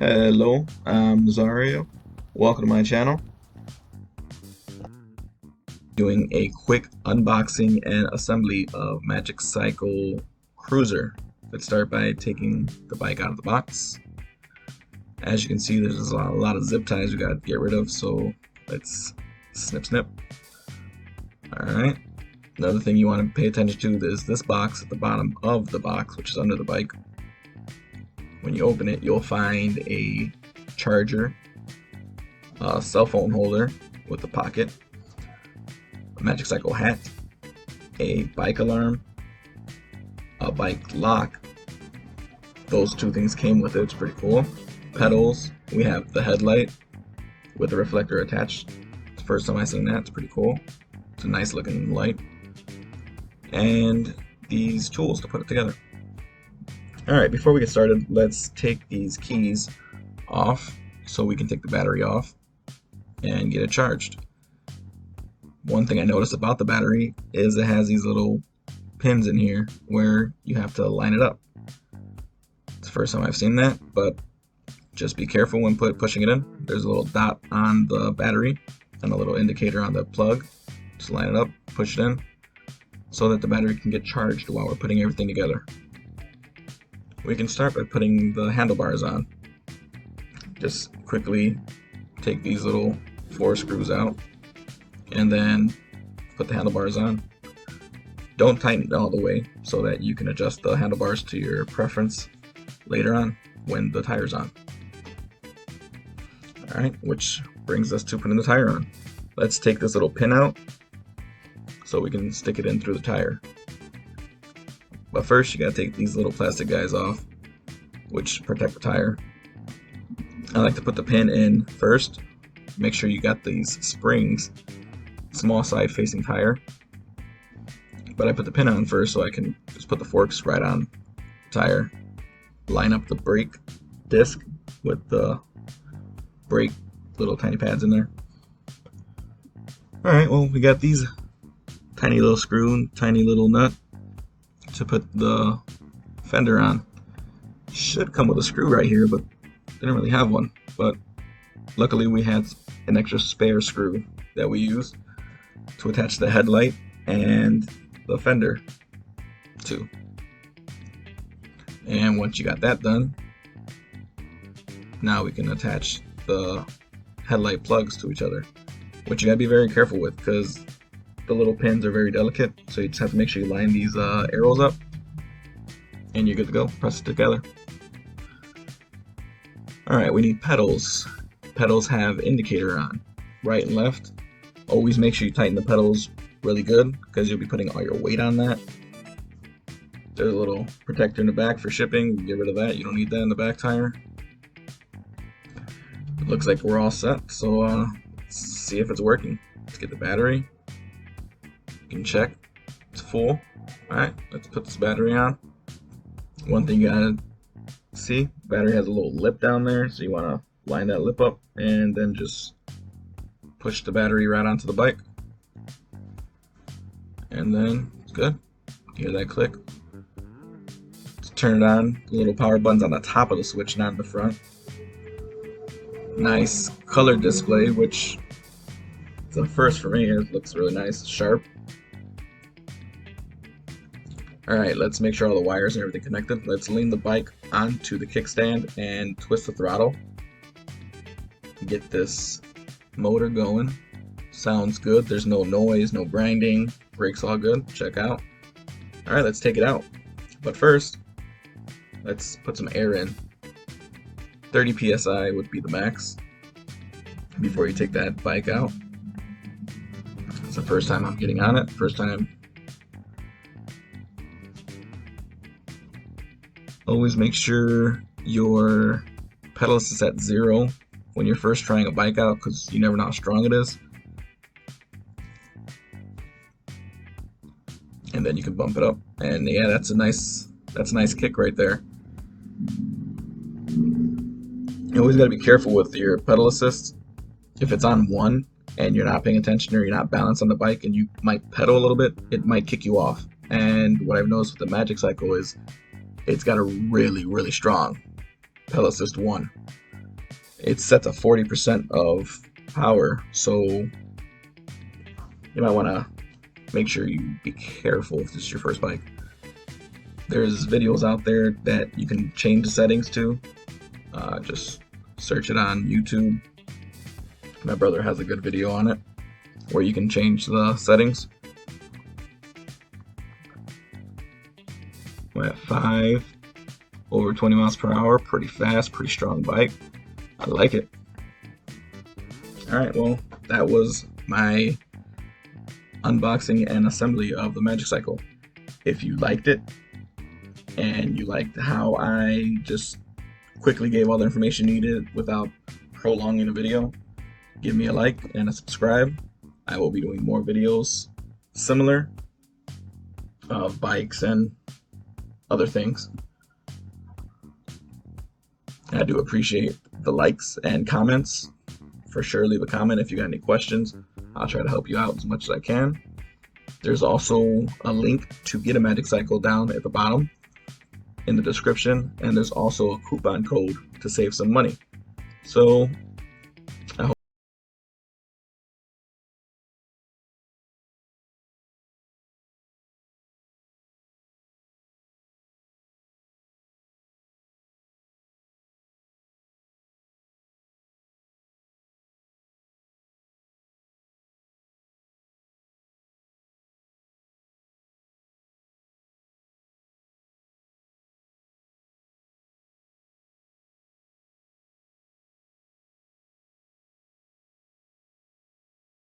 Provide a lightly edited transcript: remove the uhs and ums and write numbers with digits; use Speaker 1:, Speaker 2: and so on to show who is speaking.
Speaker 1: Hello, I'm Zario. Welcome to my channel. Doing a quick unboxing and assembly of Magicycle Cruiser. Let's start by taking the bike out of the box. As you can see, there's a lot of zip ties we gotta get rid of, so let's snip snip. Alright. Another thing you want to pay attention to is this box at the bottom of the box, which is under the bike. When you open it, you'll find a charger, a cell phone holder with a pocket, a Magicycle hat, a bike alarm, a bike lock. Those two things came with it. It's pretty cool. Pedals. We have the headlight with the reflector attached. It's the first time I've seen that. It's pretty cool. It's a nice looking light. And these tools to put it together. Alright, before we get started, let's take these keys off so we can take the battery off and get it charged. One thing I noticed about the battery is it has these little pins in here where you have to line it up. It's the first time I've seen that, but just be careful when pushing it in. There's a little dot on the battery and a little indicator on the plug. Just line it up, push it in, so that the battery can get charged while we're putting everything together. We can start by putting the handlebars on. Just quickly take these little 4 screws out and then put the handlebars on. Don't tighten it all the way so that you can adjust the handlebars to your preference later on when the tire's on. Alright, which brings us to putting the tire on. Let's take this little pin out so we can stick it in through the tire. But first you gotta take these little plastic guys off, which protect the tire. I like to put the pin in first. Make sure you got these springs, small side facing tire. But I put the pin on first so I can just put the forks right on the tire. Line up the brake disc with the brake little tiny pads in there. Alright, well, we got these tiny little screw and tiny little nut to put the fender on. Should come with a screw right here, but didn't really have one. But luckily we had an extra spare screw that we used to attach the headlight and the fender to. And once you got that done, now we can attach the headlight plugs to each other, which you gotta be very careful with because the little pins are very delicate, so you just have to make sure you line these arrows up and you're good to go. Press it together. Alright, we need pedals. Pedals have indicator on, right and left. Always make sure you tighten the pedals really good because you'll be putting all your weight on that. There's a little protector in the back for shipping. Get rid of that. You don't need that in the back tire. It looks like we're all set, so let's see if it's working. Let's get the battery. You can check it's full. Alright, let's put this battery on. One thing you gotta see, battery has a little lip down there, so you want to line that lip up and then just push the battery right onto the bike. And then it's good. You hear that click? Let's turn it on. The little power button's on the top of the switch, not in the front. Nice color display, which is a first for me. It looks really nice, sharp. Alright, let's make sure all the wires and everything connected. Let's lean the bike onto the kickstand and twist the throttle. Get this motor going. Sounds good. There's no noise, no grinding. Brakes all good. Check out. Alright, let's take it out. But first, let's put some air in. 30 psi would be the max before you take that bike out. It's the first time I'm getting on it. First time. Always make sure your pedal assist is at 0 when you're first trying a bike out because you never know how strong it is. And then you can bump it up. And yeah, that's a nice kick right there. You always got to be careful with your pedal assist. If it's on 1 and you're not paying attention or you're not balanced on the bike and you might pedal a little bit, it might kick you off. And what I've noticed with the Magicycle is it's got a really strong pedal assist 1. it's set to 40% of power, so you might want to make sure you be careful if this is your first bike. There's videos out there that you can change the settings to. Just search it on YouTube. My brother has a good video on it where you can change the settings. I'm at 5 over 20 miles per hour. Pretty fast, pretty strong bike. I like it. Alright, well, that was my unboxing and assembly of the Magicycle. If you liked it and you liked how I just quickly gave all the information needed without prolonging the video, give me a like and a subscribe. I will be doing more videos similar of bikes and other things. I do appreciate the likes and comments. For sure, leave a comment if you got any questions. I'll try to help you out as much as I can. There's also a link to get a Magicycle down at the bottom in the description, and there's also a coupon code to save some money. So